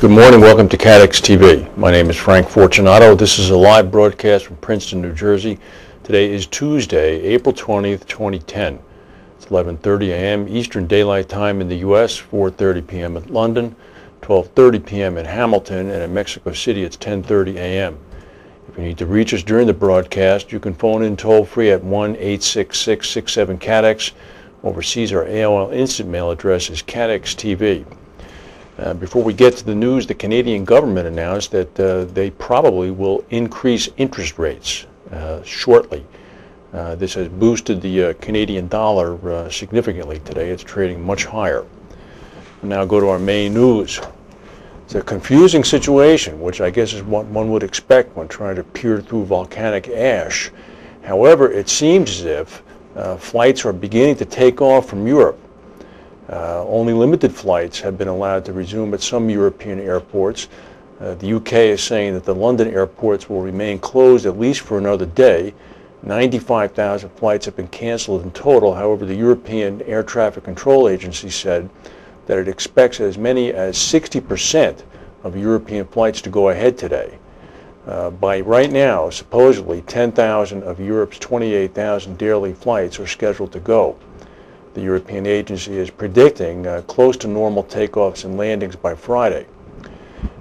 Good morning. Welcome to CATEX-TV. My name is Frank Fortunato. This is a live broadcast from Princeton, New Jersey. Today is Tuesday, April 20th, 2010. It's 11:30 a.m. Eastern Daylight Time in the U.S., 4:30 p.m. at London, 12:30 p.m. in Hamilton, and in Mexico City it's 10:30 a.m. If you need to reach us during the broadcast, you can phone in toll-free at 1-866-67-CATEX. Overseas, our AOL Instant Mail address is CATEX-TV. Before we get to the news, the Canadian government announced that they probably will increase interest rates shortly. This has boosted the Canadian dollar significantly today. It's trading much higher. We'll now go to our main news. It's a confusing situation, which I guess is what one would expect when trying to peer through volcanic ash. However, it seems as if flights are beginning to take off from Europe. Only limited flights have been allowed to resume at some European airports. The UK is saying that the London airports will remain closed at least for another day. 95,000 flights have been canceled in total. However, the European Air Traffic Control Agency said that it expects as many as 60% of European flights to go ahead today. By right now, supposedly 10,000 of Europe's 28,000 daily flights are scheduled to go. The European agency is predicting close to normal takeoffs and landings by Friday.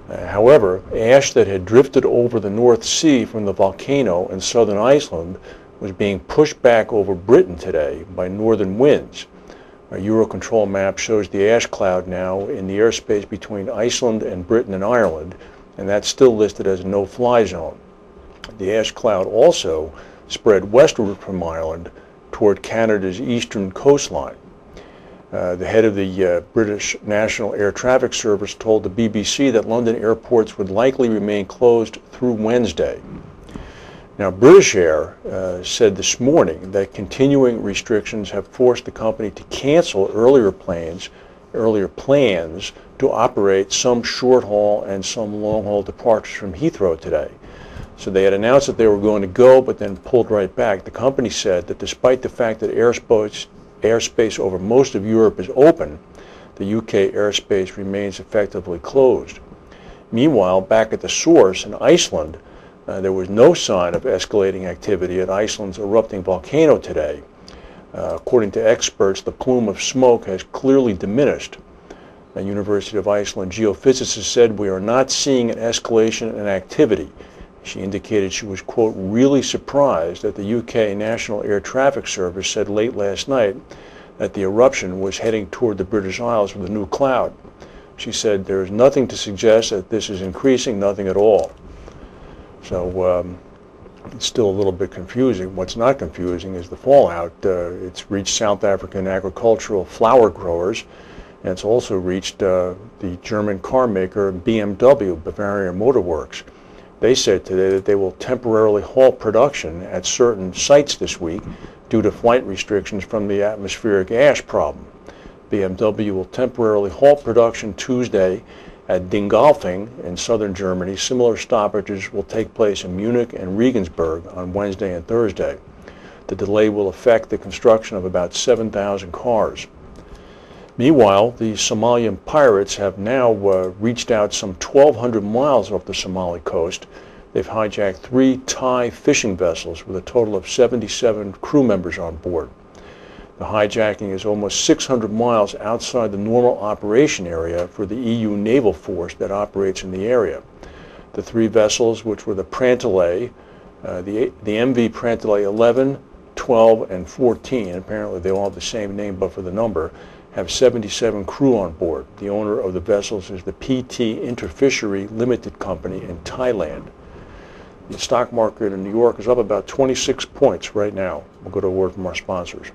However, ash that had drifted over the North Sea from the volcano in southern Iceland was being pushed back over Britain today by northern winds. A Eurocontrol map shows the ash cloud now in the airspace between Iceland and Britain and Ireland, and that's still listed as a no-fly zone. The ash cloud also spread westward from Ireland toward Canada's eastern coastline. The head of the British National Air Traffic Service told the BBC that London airports would likely remain closed through Wednesday. Now, British Air said this morning that continuing restrictions have forced the company to cancel earlier plans to operate some short-haul and some long-haul departures from Heathrow today. So they had announced that they were going to go, but then pulled right back. The company said that despite the fact that airspace over most of Europe is open, the UK airspace remains effectively closed. Meanwhile, back at the source in Iceland, there was no sign of escalating activity at Iceland's erupting volcano today. According to experts, the plume of smoke has clearly diminished. The University of Iceland geophysicist said, "We are not seeing an escalation in activity." She indicated she was, quote, really surprised that the UK National Air Traffic Service said late last night that the eruption was heading toward the British Isles with a new cloud. She said there is nothing to suggest that this is increasing, nothing at all. So it's still a little bit confusing. What's not confusing is the fallout. It's reached South African agricultural flower growers, and it's also reached the German car maker BMW, Bavarian Motor Works. They said today that they will temporarily halt production at certain sites this week due to flight restrictions from the atmospheric ash problem. BMW will temporarily halt production Tuesday at Dingolfing in southern Germany. Similar stoppages will take place in Munich and Regensburg on Wednesday and Thursday. The delay will affect the construction of about 7,000 cars. Meanwhile, the Somalian pirates have now reached out some 1,200 miles off the Somali coast. They've hijacked 3 Thai fishing vessels with a total of 77 crew members on board. The hijacking is almost 600 miles outside the normal operation area for the EU naval force that operates in the area. The 3 vessels, which were the Prantelay, the MV Prantelay 11, 12, and 14, apparently they all have the same name but for the number, have 77 crew on board. The owner of the vessels is the PT Interfishery Limited Company in Thailand. The stock market in New York is up about 26 points right now. We'll go to a word from our sponsors.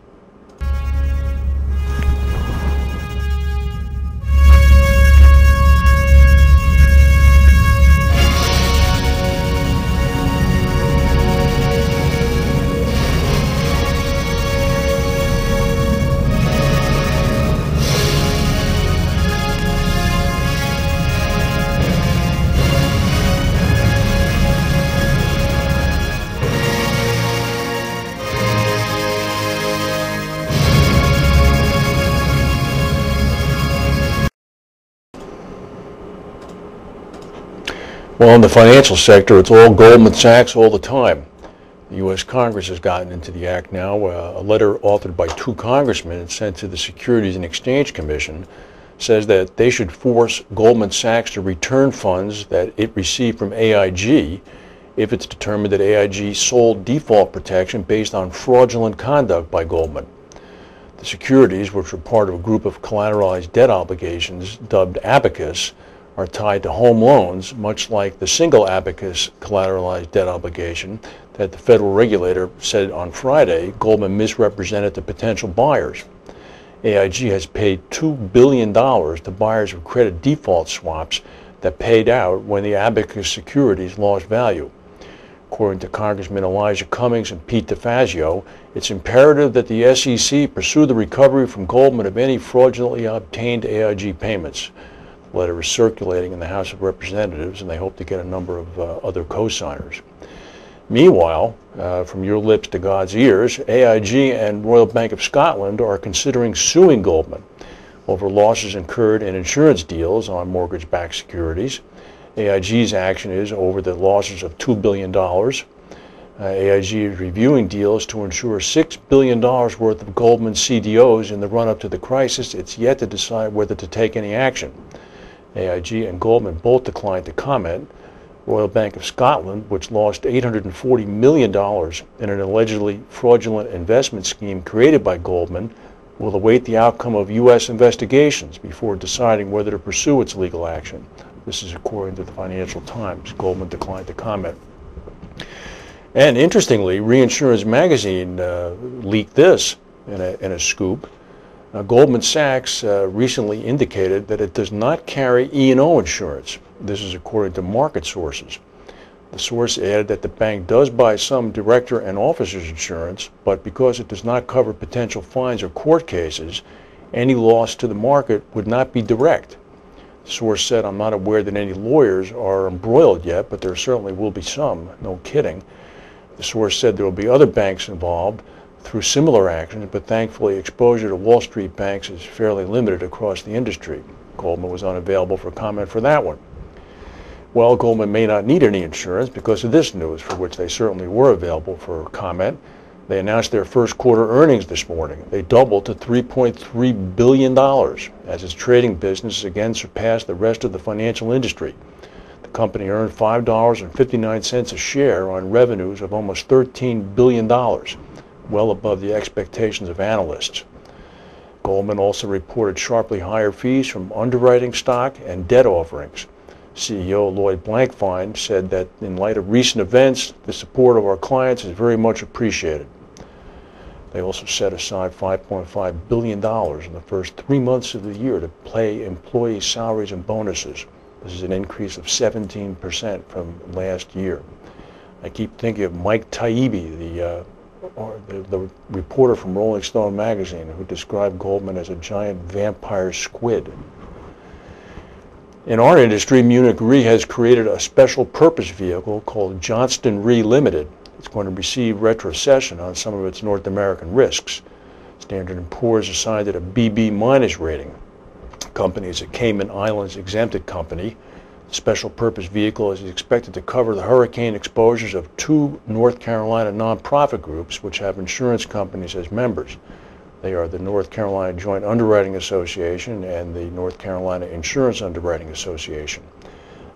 Well, in the financial sector, it's all Goldman Sachs all the time. The U.S. Congress has gotten into the act now. A letter authored by 2 congressmen and sent to the Securities and Exchange Commission says that they should force Goldman Sachs to return funds that it received from AIG if it's determined that AIG sold default protection based on fraudulent conduct by Goldman. The securities, which were part of a group of collateralized debt obligations dubbed abacus, are tied to home loans, much like the single abacus collateralized debt obligation that the federal regulator said on Friday Goldman misrepresented to potential buyers. AIG has paid $2 billion to buyers of credit default swaps that paid out when the abacus securities lost value. According to Congressman Elijah Cummings and Pete DeFazio, it's imperative that the SEC pursue the recovery from Goldman of any fraudulently obtained AIG payments. The letter is circulating in the House of Representatives, and they hope to get a number of other co-signers. Meanwhile, from your lips to God's ears, AIG and Royal Bank of Scotland are considering suing Goldman over losses incurred in insurance deals on mortgage-backed securities. AIG's action is over the losses of $2 billion. AIG is reviewing deals to insure $6 billion worth of Goldman CDOs in the run-up to the crisis. It's yet to decide whether to take any action. AIG and Goldman both declined to comment. Royal Bank of Scotland, which lost $840 million in an allegedly fraudulent investment scheme created by Goldman, will await the outcome of U.S. investigations before deciding whether to pursue its legal action. This is according to the Financial Times. Goldman declined to comment. And interestingly, Reinsurance Magazine leaked this in a scoop. Goldman Sachs recently indicated that it does not carry E&O insurance. This is according to market sources. The source added that the bank does buy some director and officers insurance, but because it does not cover potential fines or court cases, any loss to the market would not be direct. The source said, "I'm not aware that any lawyers are embroiled yet, but there certainly will be some." No kidding. The source said there will be other banks involved through similar actions, but thankfully exposure to Wall Street banks is fairly limited across the industry. Goldman was unavailable for comment for that one. Well, Goldman may not need any insurance because of this news, for which they certainly were available for comment. They announced their first quarter earnings this morning. They doubled to $3.3 billion as its trading business again surpassed the rest of the financial industry. The company earned $5.59 a share on revenues of almost $13 billion, well above the expectations of analysts. Goldman also reported sharply higher fees from underwriting stock and debt offerings. CEO Lloyd Blankfein said that in light of recent events, the support of our clients is very much appreciated. They also set aside $5.5 billion in the first 3 months of the year to pay employee salaries and bonuses. This is an increase of 17% from last year. I keep thinking of Mike Taibbi, the reporter from Rolling Stone magazine, who described Goldman as a giant vampire squid. In our industry, Munich Re has created a special purpose vehicle called Johnston Re Limited. It's going to receive retrocession on some of its North American risks. Standard & Poor's assigned it a BB- rating. The company is a Cayman Islands exempted company. The special purpose vehicle is expected to cover the hurricane exposures of 2 North Carolina nonprofit groups which have insurance companies as members. They are the North Carolina Joint Underwriting Association and the North Carolina Insurance Underwriting Association.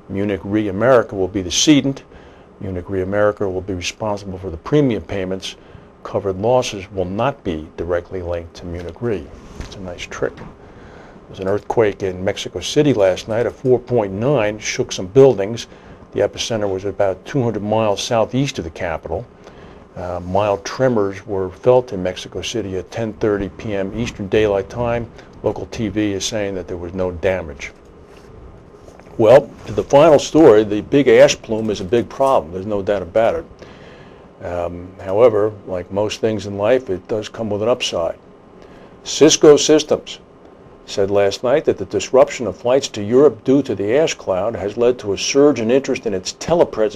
Munich Re America will be the cedent. Munich Re America will be responsible for the premium payments. Covered losses will not be directly linked to Munich Re. It's a nice trick. There was an earthquake in Mexico City last night. A 4.9 shook some buildings. The epicenter was about 200 miles southeast of the capital. Mild tremors were felt in Mexico City at 10:30 p.m. Eastern Daylight Time. Local TV is saying that there was no damage. Well, to the final story, the big ash plume is a big problem. There's no doubt about it. However, like most things in life, it does come with an upside. Cisco Systems said last night that the disruption of flights to Europe due to the ash cloud has led to a surge in interest in its telepresence